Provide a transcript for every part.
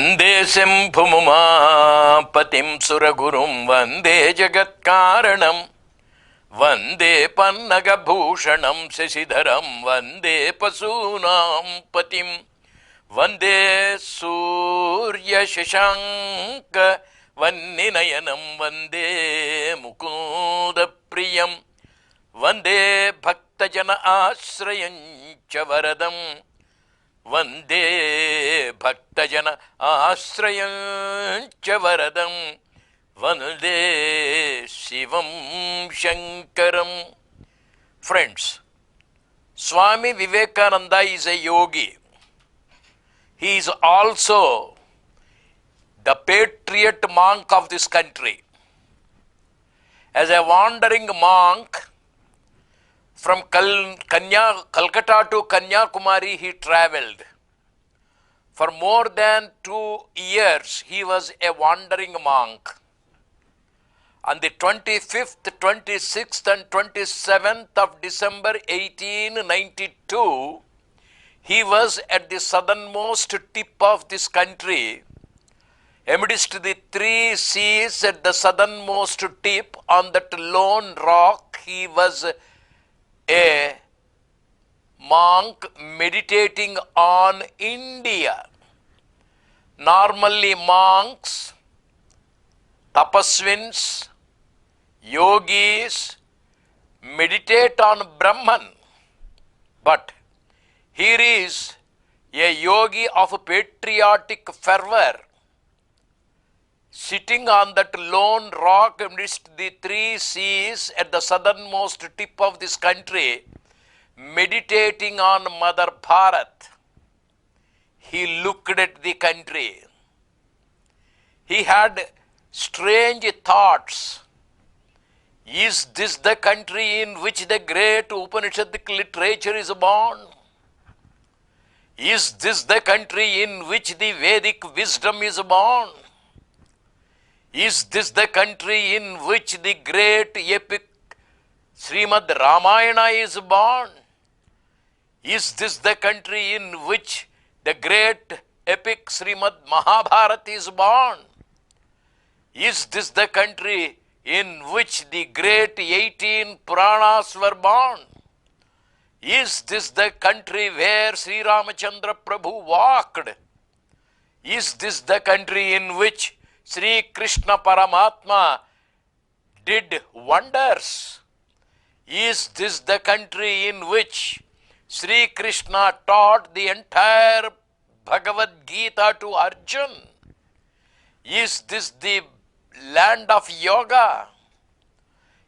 वंदे शंभुमुमापतिं सुरगुरुं वंदे जगत्कारणं वंदे पन्नगभूषणं शशिधरं वंदे पशूनां पतिं वंदे सूर्यशशांक वह्निनयनं वंदे मुकुन्दप्रियं वंदे भक्तजन आश्रयं च वरदं वंदे भक्तजन आश्रयं च वरदं वंदे शिवं शंकरं. Friends, Swami Vivekananda is a yogi. He is also the patriot monk of this country. As a wandering monk, from Calcutta to Kanyakumari he travelled. For more than 2 years he was a wandering monk. On the 25th, 26th and 27th of December 1892, he was at the southernmost tip of this country. Amidst the 3 seas at the southernmost tip, on that lone rock, he was a monk meditating on India. Normally monks, tapaswins, yogis meditate on Brahman. But here is a yogi of patriotic fervor, sitting on that lone rock amidst the 3 seas at the southernmost tip of this country, meditating on Mother Bharat. He looked at the country. He had strange thoughts. Is this the country in which the great Upanishadic literature is born? Is this the country in which the Vedic wisdom is born? Is this the country in which the great epic Srimad Ramayana is born? Is this the country in which the great epic Srimad Mahabharata is born? Is this the country in which the great 18 Puranas were born? Is this the country where Sri Ramachandra Prabhu walked? Is this the country in which Sri Krishna Paramatma did wonders? Is this the country in which Sri Krishna taught the entire Bhagavad Gita to Arjun? Is this the land of yoga?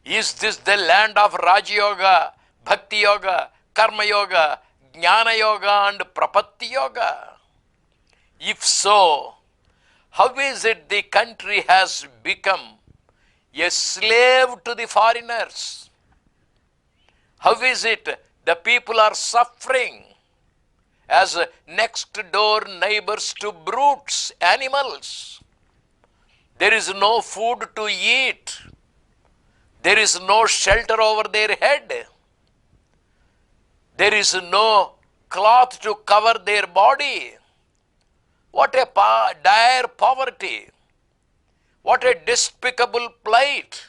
Is this the land of Raja Yoga, Bhakti Yoga, Karma Yoga, Jnana Yoga and Prapatti Yoga? If so, how is it the country has become a slave to the foreigners? How is it the people are suffering as next door neighbors to brutes, animals? There is no food to eat. There is no shelter over their head. There is no cloth to cover their body. What a dire poverty. What a despicable plight.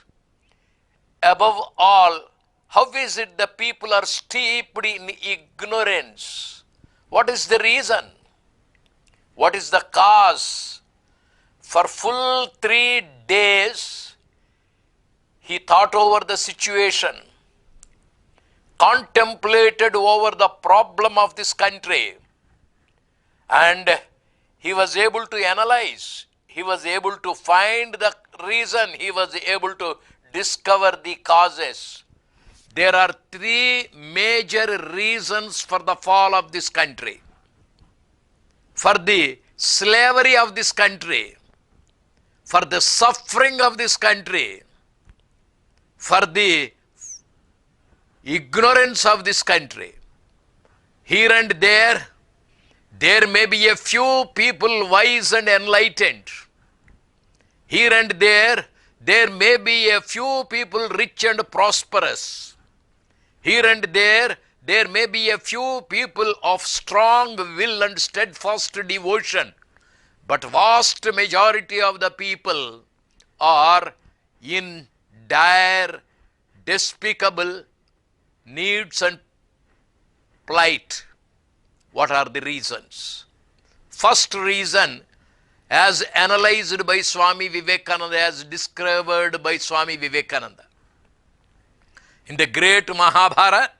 Above all, how is it the people are steeped in ignorance? What is the reason? What is the cause? For full 3 days, he thought over the situation, contemplated over the problem of this country, and he was able to analyze, he was able to find the reason, he was able to discover the causes. There are 3 major reasons for the fall of this country, for the slavery of this country, for the suffering of this country, for the ignorance of this country. Here and there may be a few people wise and enlightened. Here and there may be a few people rich and prosperous. Here and there may be a few people of strong will and steadfast devotion. But vast majority of the people are in dire, despicable needs and plight. What are the reasons? First reason, as analyzed by Swami Vivekananda, as described by Swami Vivekananda. In the great Mahabharata,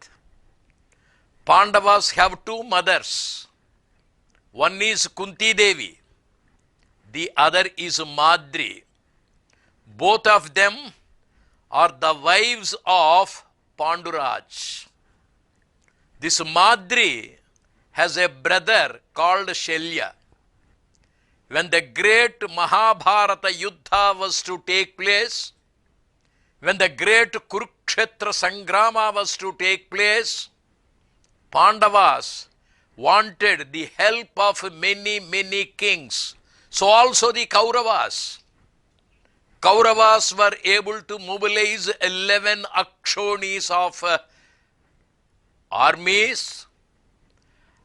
Pandavas have two mothers. One is Kunti Devi, the other is Madri. Both of them are the wives of Panduraj. This Madri has a brother called Shelya. When the great Mahabharata Yuddha was to take place, when the great Kurukshetra Sangrama was to take place, Pandavas wanted the help of many kings. So also the Kauravas. Kauravas were able to mobilize 11 Akshonis of armies,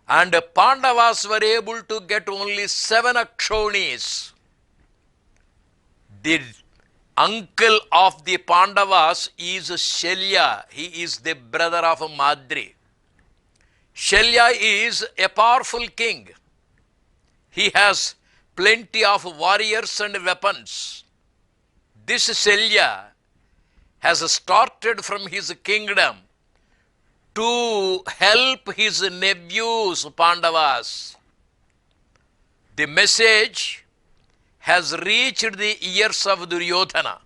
and Pandavas were able to get only 7 Akshonis. The uncle of the Pandavas is Shelya. He is the brother of Madri. Shelya is a powerful king. He has plenty of warriors and weapons. This Shelya has started from his kingdom to help his nephews Pandavas. The message has reached the ears of Duryodhana.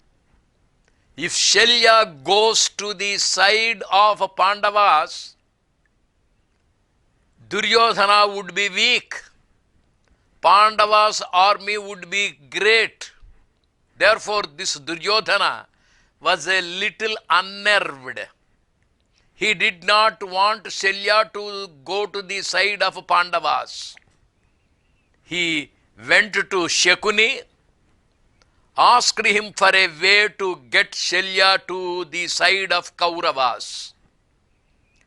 If Shelya goes to the side of Pandavas, Duryodhana would be weak. Pandavas' army would be great. Therefore, this Duryodhana was a little unnerved. He did not want Shelya to go to the side of Pandavas. He went to Shakuni, asked him for a way to get Shelya to the side of Kauravas.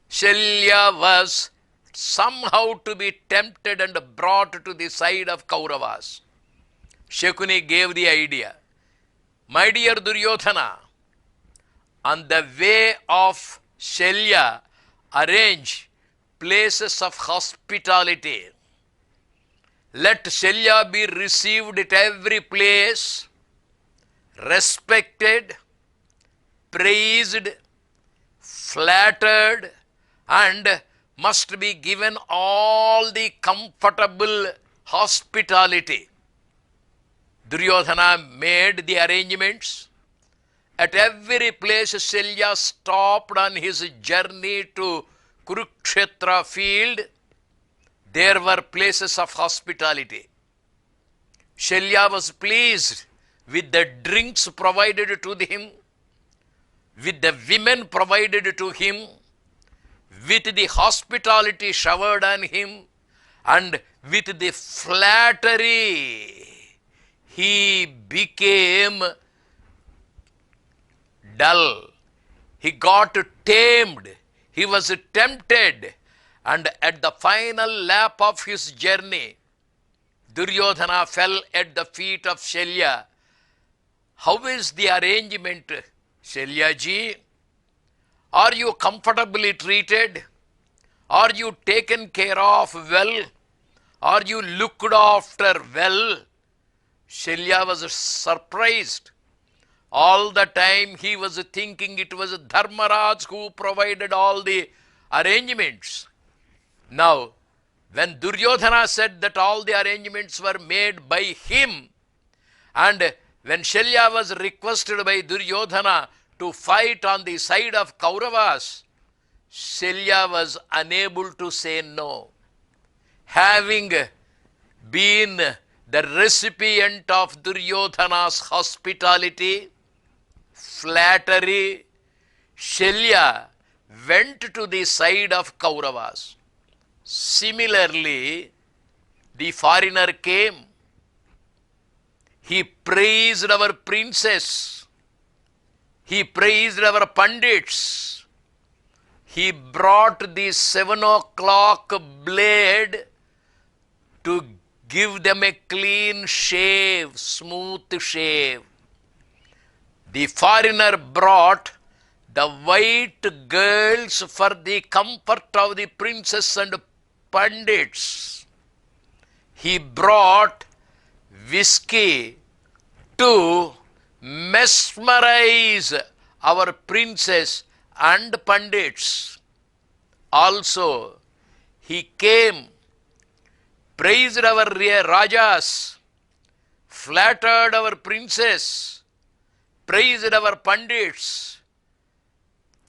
Shelya was somehow to be tempted and brought to the side of Kauravas. Shakuni gave the idea. My dear Duryodhana, on the way of Shelya, arrange places of hospitality. Let Shelya be received at every place, respected, praised, flattered, and must be given all the comfortable hospitality. Duryodhana made the arrangements. At every place Shelya stopped on his journey to Kurukshetra field, there were places of hospitality. Shelya was pleased with the drinks provided to him, with the women provided to him, with the hospitality showered on him, and with the flattery. He became dull. He got tamed. He was tempted. And at the final lap of his journey, Duryodhana fell at the feet of Shelya. How is the arrangement, Shelya ji? Are you comfortably treated? Are you taken care of well? Are you looked after well? Shelya was surprised. All the time he was thinking it was Dharmaraj who provided all the arrangements. Now, when Duryodhana said that all the arrangements were made by him, and when Shelya was requested by Duryodhana to fight on the side of Kauravas, Shelya was unable to say no. Having been the recipient of Duryodhana's hospitality, flattery, Shelya went to the side of Kauravas. Similarly, the foreigner came. He praised our princess. He praised our pandits. He brought the 7 o'clock blade to Give them a clean shave, smooth shave. The foreigner brought the white girls for the comfort of the princes and pandits. He brought whiskey to mesmerize our princes and pandits. Also, he came, praised our rajas, flattered our princes, praised our pandits,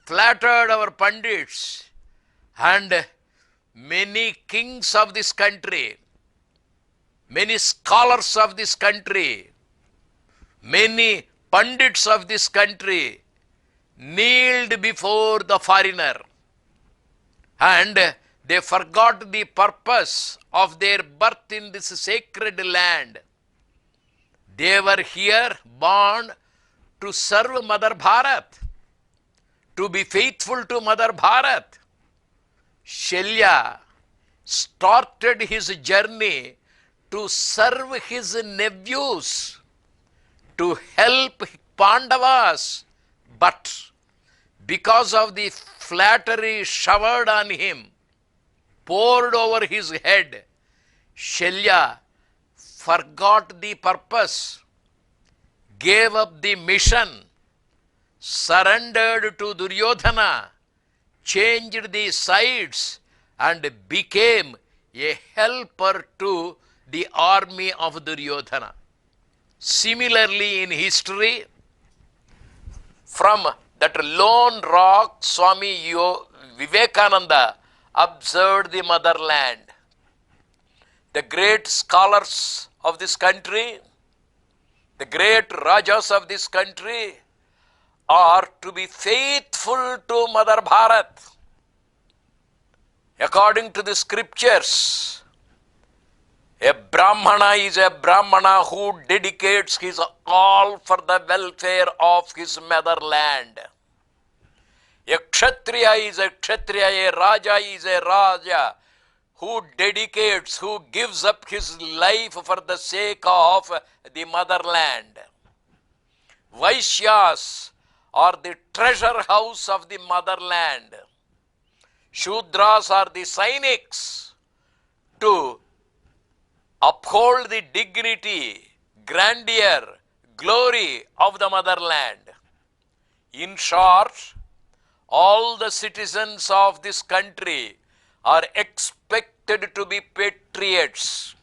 flattered our pandits, and many kings of this country, many scholars of this country, many pandits of this country kneeled before the foreigner, and they forgot the purpose of their birth in this sacred land. They were here born to serve Mother Bharat, to be faithful to Mother Bharat. Shalya started his journey to serve his nephews, to help Pandavas, but because of the flattery showered on him, poured over his head, Shalya forgot the purpose, gave up the mission, surrendered to Duryodhana, changed the sides, and became a helper to the army of Duryodhana. Similarly, in history, from that lone rock, Swami Vivekananda observed the motherland. The great scholars of this country, the great rajas of this country are to be faithful to Mother Bharat. According to the scriptures, a Brahmana is a Brahmana who dedicates his all for the welfare of his motherland. A Kshatriya is a Kshatriya, a Raja is a Raja who dedicates, who gives up his life for the sake of the motherland. Vaishyas are the treasure house of the motherland. Shudras are the Sainiks to uphold the dignity, grandeur, glory of the motherland. In short, all the citizens of this country are expected to be patriots.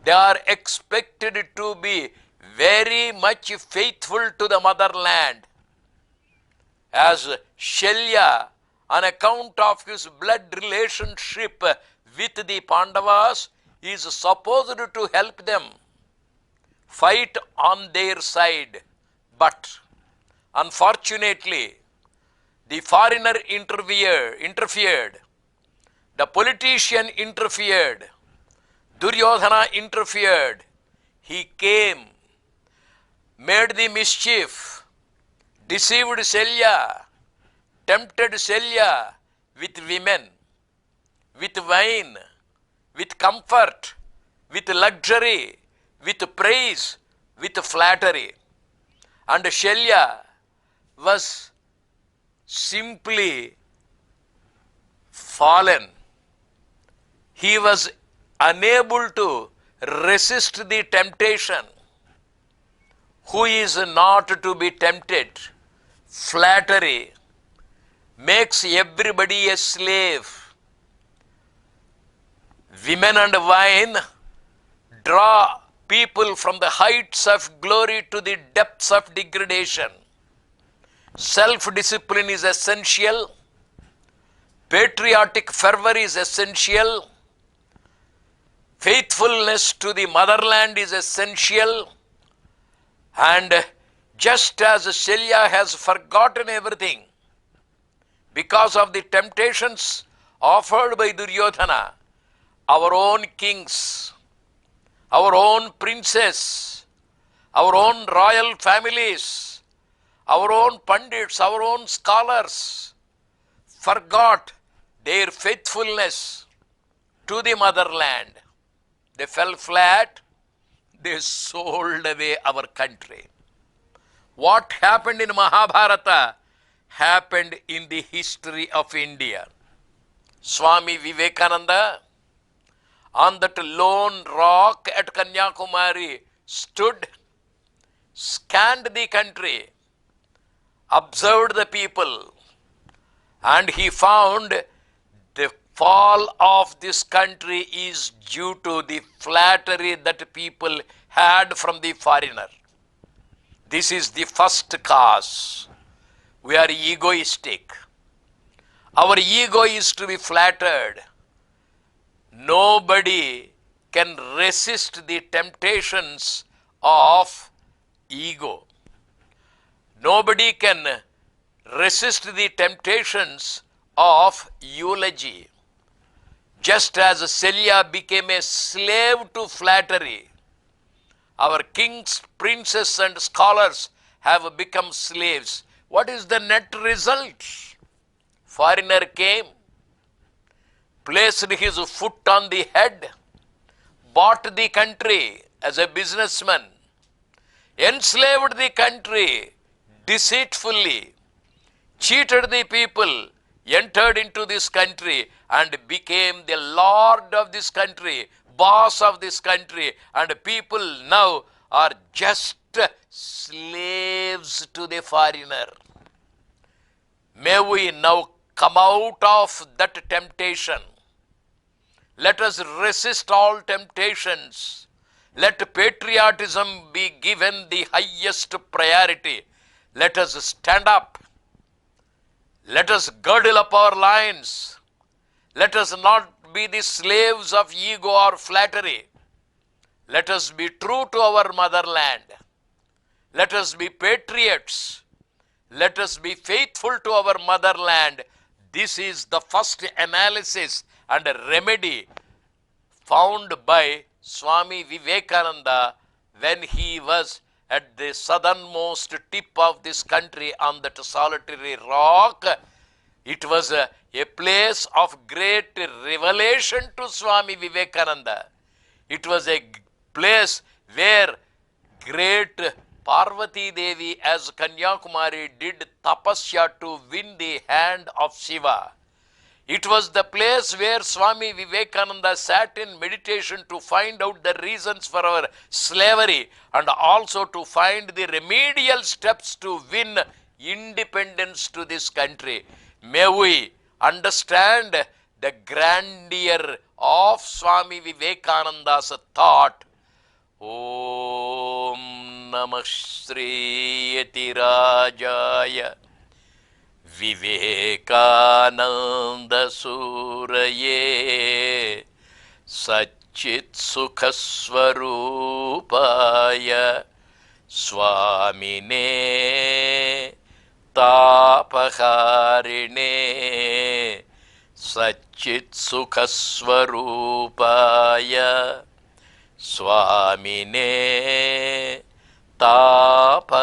They are expected to be very much faithful to the motherland. As Shalya, on account of his blood relationship with the Pandavas, is supposed to help them fight on their side. But unfortunately, the foreigner interfered, the politician interfered, Duryodhana interfered. He came, made the mischief, deceived Shalya, tempted Shalya with women, with wine, with comfort, with luxury, with praise, with flattery. And Shalya was simply fallen. He was unable to resist the temptation. Who is not to be tempted? Flattery makes everybody a slave. Women and wine draw people from the heights of glory to the depths of degradation. Self-discipline is essential. Patriotic fervor is essential. Faithfulness to the motherland is essential. And just as Shalya has forgotten everything because of the temptations offered by Duryodhana, our own kings, our own princes, our own royal families, our own pandits, our own scholars forgot their faithfulness to the motherland. they fell flat, they sold away our country. What happened in Mahabharata happened in the history of India. Swami Vivekananda on that lone rock at Kanyakumari stood, scanned the country, observed the people, and he found the fall of this country is due to the flattery that people had from the foreigner. This is the first cause. We are egoistic. Our ego is to be flattered. Nobody can resist the temptations of ego. Nobody can resist the temptations of eulogy. Just as Celia became a slave to flattery, our kings, princes, and scholars have become slaves. What is the net result? Foreigner came, placed his foot on the head, bought the country as a businessman, enslaved the country deceitfully, cheated the people, entered into this country and became the lord of this country, boss of this country, and people now are just slaves to the foreigner. May we now come out of that temptation. Let us resist all temptations. Let patriotism be given the highest priority. Let us stand up. Let us girdle up our loins. Let us not be the slaves of ego or flattery. Let us be true to our motherland. Let us be patriots. Let us be faithful to our motherland. This is the first analysis and remedy found by Swami Vivekananda when he was at the southernmost tip of this country on that solitary rock. It was a place of great revelation to Swami Vivekananda. It was a place where great Parvati Devi as Kanyakumari did tapasya to win the hand of Shiva. It was the place where Swami Vivekananda sat in meditation to find out the reasons for our slavery and also to find the remedial steps to win independence to this country. May we understand the grandeur of Swami Vivekananda's thought. Om Namah Shri Yatirajaya Vivekananda Suraye Satchit Sukhaswarupaya Swamine Tapaharine Satchit Sukhaswarupaya Swamine Tapaharine.